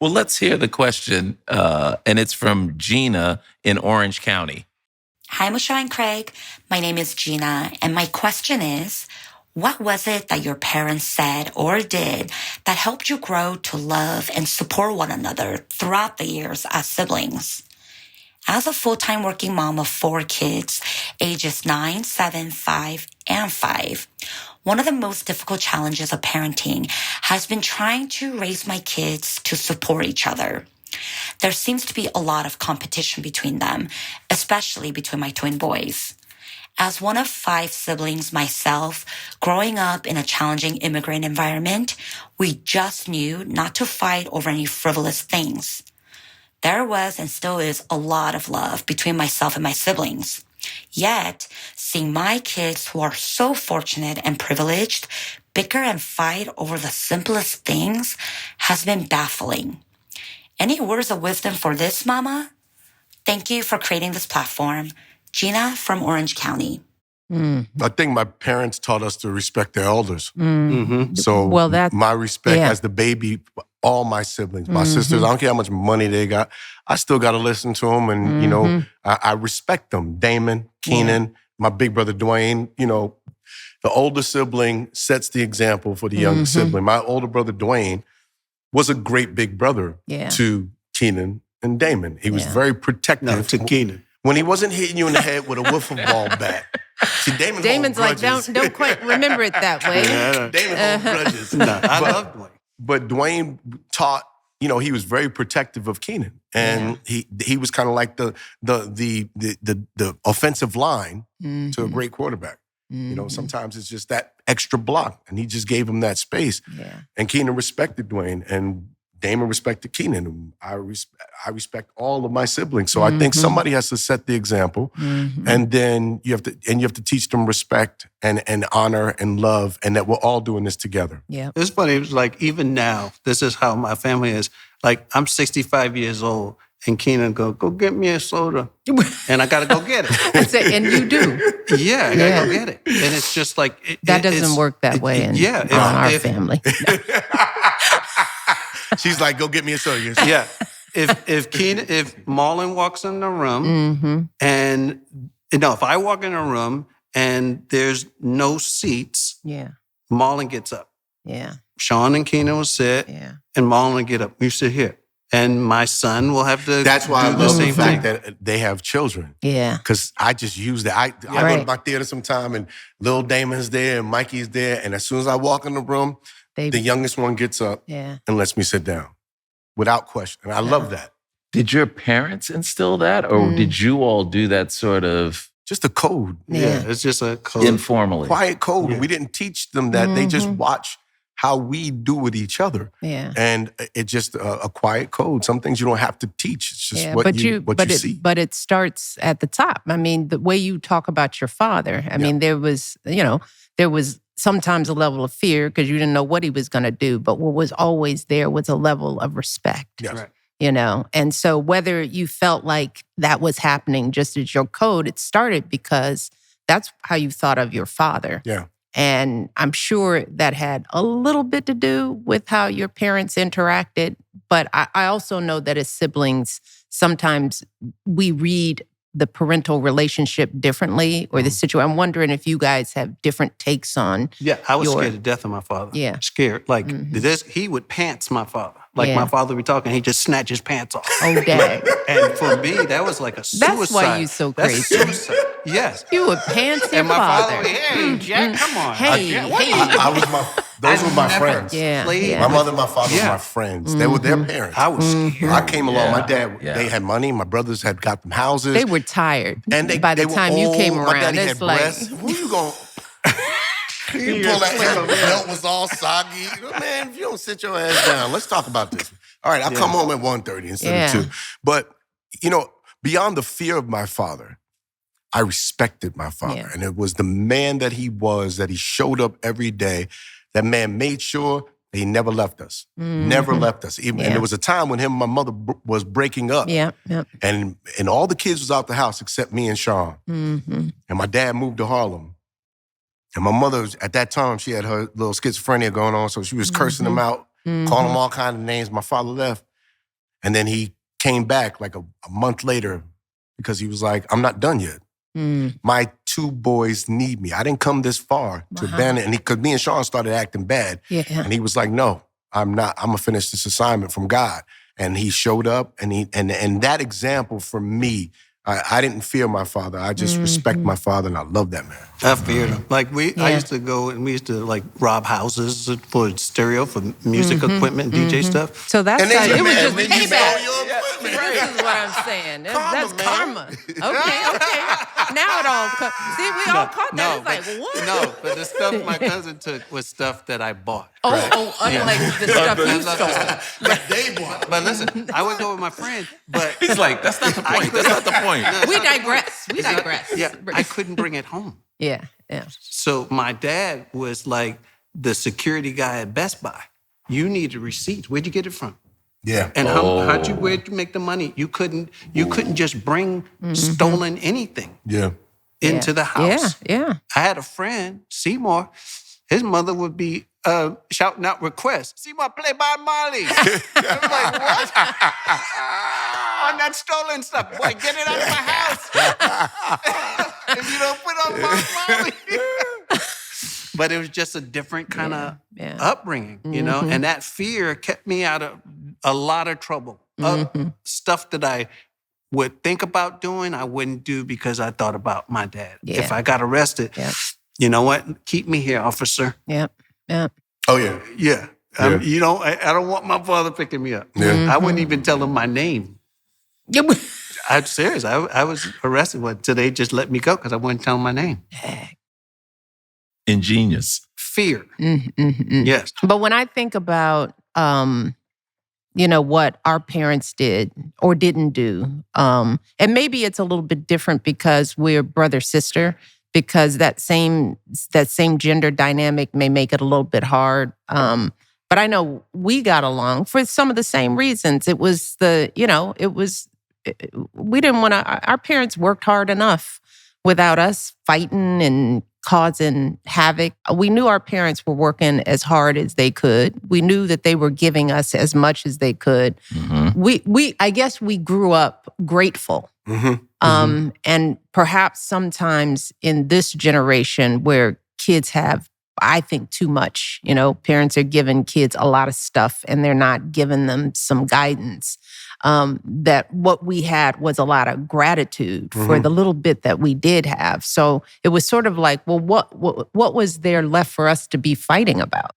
Well, let's hear the question, and it's from Gina in Orange County. Hi, Michelle and Craig. My name is Gina, and my question is, what was it that your parents said or did that helped you grow to love and support one another throughout the years as siblings? As a full-time working mom of 4 kids, ages 9, 7, 5, and 5, one of the most difficult challenges of parenting has been trying to raise my kids to support each other. There seems to be a lot of competition between them, especially between my twin boys. As one of 5 siblings myself, growing up in a challenging immigrant environment, we just knew not to fight over any frivolous things. There was and still is a lot of love between myself and my siblings. Yet, seeing my kids who are so fortunate and privileged bicker and fight over the simplest things has been baffling. Any words of wisdom for this, Mama? Thank you for creating this platform. Gina from Orange County. I think my parents taught us to respect their elders. Mm-hmm. So well, my respect as the baby, all my siblings, my sisters, I don't care how much money they got, I still got to listen to them. And, you know, I respect them. Damon, Keenan, my big brother Dwayne, you know, the older sibling sets the example for the younger sibling. My older brother Dwayne was a great big brother to Keenan and Damon. He was very protective. To Keenan. When he wasn't hitting you in the head with a wiffle ball bat. See, Damon's like, don't quite remember it that way. Damon holds grudges. I love Dwayne. But Dwayne taught, you know, he was very protective of Keenan. And he was kind of like the offensive line to a great quarterback. You know, sometimes it's just that extra block, and he just gave him that space. Yeah. And Keenan respected Dwayne, and Damon respected Keenan. I respect all of my siblings. So I think somebody has to set the example, and then you have to teach them respect and honor and love, and that we're all doing this together. Yeah, it's funny. It's like even now, this is how my family is. Like I'm 65 years old. And Keenan go get me a soda. And I got to go get it. And you do. Yeah, I got to go get it. And it's just like... That doesn't work that way in our family. She's like, go get me a soda. Yeah. If Marlon walks in the room and... No, if I walk in a room and there's no seats, Marlon gets up. Yeah. Sean and Keenan will sit and Marlon will get up. You sit here. And my son will have to. That's why I love the fact that they have children. Yeah. Because I just use that. I go to my theater sometime and little Damon's there and Mikey's there. And as soon as I walk in the room, the youngest one gets up and lets me sit down without question. And I love that. Did your parents instill that? Or did you all do that sort of... Just a code. Yeah, it's just a code. Informally. Quiet code. Yeah. We didn't teach them that. They just watch how we do with each other. Yeah. And it's just a quiet code. Some things you don't have to teach. It's just what you see. But it starts at the top. I mean, the way you talk about your father, I mean, there was sometimes a level of fear because you didn't know what he was going to do. But what was always there was a level of respect. Yes. Right. You know, and so whether you felt like that was happening just as your code, it started because that's how you thought of your father. Yeah. And I'm sure that had a little bit to do with how your parents interacted. But I also know that as siblings, sometimes we read the parental relationship differently or the situation. I'm wondering if you guys have different takes on. Yeah, I was scared to death of my father. Yeah. Scared. Like he would pants my father. Like my father would be talking, he'd just snatch his pants off. Oh, dang. And for me, that was like a suicide. That's why you so crazy. That's suicide. Yes. You would pants your and my father. Hey, Jack, come on. Hey, those were my friends. Yeah. My mother and my father were my friends. They were their parents. I was scared. I came along. My dad, they had money. My brothers had got them houses. They were tired. And by the time you came around, my daddy it's had like, breasts. Who you going? You pull that belt was all soggy. Man, if you don't sit your ass down, let's talk about this. All right, I'll come home at 1:30 instead of 2. But, you know, beyond the fear of my father, I respected my father. Yeah. And it was the man that he was, that he showed up every day. That man made sure that he never left us. Never left us. And there was a time when him and my mother was breaking up. Yeah. And all the kids was out the house except me and Sean. And my dad moved to Harlem. And my mother, at that time, she had her little schizophrenia going on, so she was cursing him out, calling him all kinds of names. My father left. And then he came back like a month later because he was like, I'm not done yet. My 2 boys need me. I didn't come this far to abandon. And because me and Sean started acting bad. Yeah. And he was like, no, I'm not. I'm going to finish this assignment from God. And he showed up. And that example for me, I didn't fear my father. I just respect my father, and I love that man. I feared him. Like I used to go and we used to like rob houses for stereo, for music equipment, DJ stuff. So that's And how then it was just you payback. stole your equipment. This is what I'm saying. That's man. karma. Okay. Now it all comes. See, we all caught that. It's like, what? No, but the stuff my cousin took was stuff that I bought. Unlike the stuff you stole. Like they bought. But listen, I would go with my friend, but He's like, that's not the point. That's not the point. We digress. We digress. yeah, I couldn't bring it home. Yeah. So my dad was like the security guy at Best Buy. You needed receipts. Where'd you get it from? Yeah. And where'd you make the money? You couldn't just bring stolen anything into the house. Yeah. I had a friend, Seymour. His mother would be shouting out requests. Seymour, play by Molly. I'm like, what? On that stolen stuff. Boy, get it out of my house. If you don't put on Bob Molly. But it was just a different kind of upbringing, you know? And that fear kept me out of a lot of trouble. Stuff that I would think about doing, I wouldn't do because I thought about my dad. Yeah. If I got arrested, you know what? Keep me here, officer. Yep. Oh, yeah. Yeah. You know, I don't want my father picking me up. Yeah. I wouldn't even tell him my name. I'm serious. I was arrested until they just let me go because I wouldn't tell them my name. Ingenious. Fear. Yes. But when I think about, what our parents did or didn't do, and maybe it's a little bit different because we're brother-sister, because that same gender dynamic may make it a little bit hard. But I know we got along for some of the same reasons. It was we didn't want to, our parents worked hard enough without us fighting and causing havoc. We knew our parents were working as hard as they could. We knew that they were giving us as much as they could. I guess we grew up grateful. And perhaps sometimes in this generation where kids have, I think, too much, parents are giving kids a lot of stuff and they're not giving them some guidance. That what we had was a lot of gratitude for the little bit that we did have. So it was sort of like, well, what was there left for us to be fighting about?